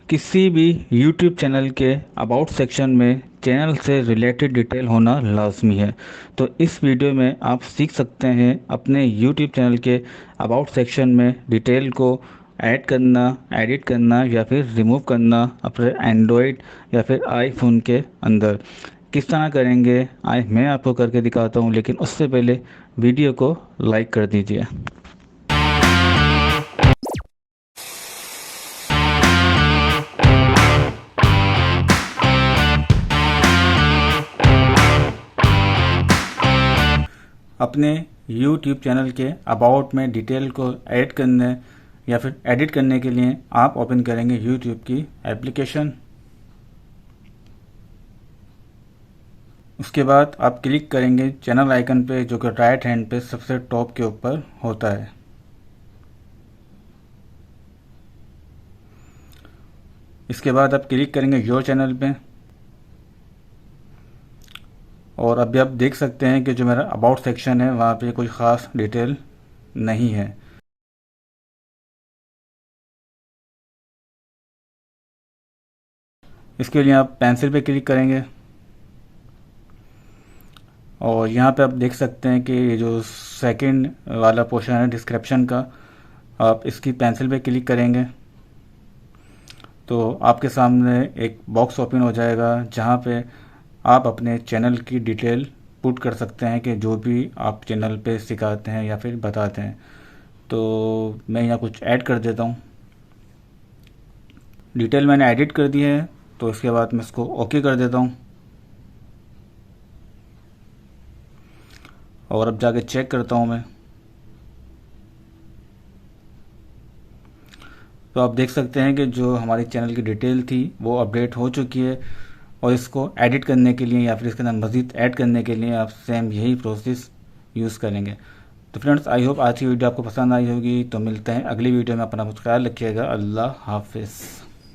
किसी भी YouTube channel के अबाउट सेक्शन में चैनल से रिलेटेड डिटेल होना लाजमी है। तो इस वीडियो में आप सीख सकते हैं अपने YouTube चैनल के अबाउट सेक्शन में डिटेल को ऐड करना, एडिट करना या फिर रिमूव करना अपने एंड्रॉयड या फिर आईफोन के अंदर। किस तरह करेंगे आए मैं आपको करके दिखाता हूँ, लेकिन उससे पहले वीडियो को लाइक कर दीजिए। अपने YouTube चैनल के अबाउट में डिटेल को ऐड करने या फिर एडिट करने के लिए आप ओपन करेंगे YouTube की एप्लीकेशन। उसके बाद आप क्लिक करेंगे चैनल आइकन पे, जो कि राइट हैंड पे सबसे टॉप के ऊपर होता है। इसके बाद आप क्लिक करेंगे योर चैनल पे, और अभी आप देख सकते हैं कि जो मेरा अबाउट सेक्शन है वहाँ पे कोई ख़ास डिटेल नहीं है। इसके लिए आप पेंसिल पे क्लिक करेंगे और यहाँ पे आप देख सकते हैं कि ये जो सेकंड वाला पोर्शन है डिस्क्रिप्शन का, आप इसकी पेंसिल पे क्लिक करेंगे तो आपके सामने एक बॉक्स ओपन हो जाएगा जहाँ पे आप अपने चैनल की डिटेल पुट कर सकते हैं कि जो भी आप चैनल पे सिखाते हैं या फिर बताते हैं। तो मैं यहाँ कुछ ऐड कर देता हूँ। डिटेल मैंने एडिट कर दी है, तो इसके बाद मैं इसको ओके कर देता हूँ और अब जाके चेक करता हूँ मैं। तो आप देख सकते हैं कि जो हमारे चैनल की डिटेल थी वो अपडेट हो चुकी है, और इसको एडिट करने के लिए या फिर इसके अंदर मज़ीद ऐड करने के लिए आप सेम यही प्रोसेस यूज़ करेंगे। तो फ्रेंड्स, आई होप आज की वीडियो आपको पसंद आई होगी। तो मिलते हैं अगली वीडियो में। अपना कुछ ख्याल रखिएगा। अल्लाह हाफिज़।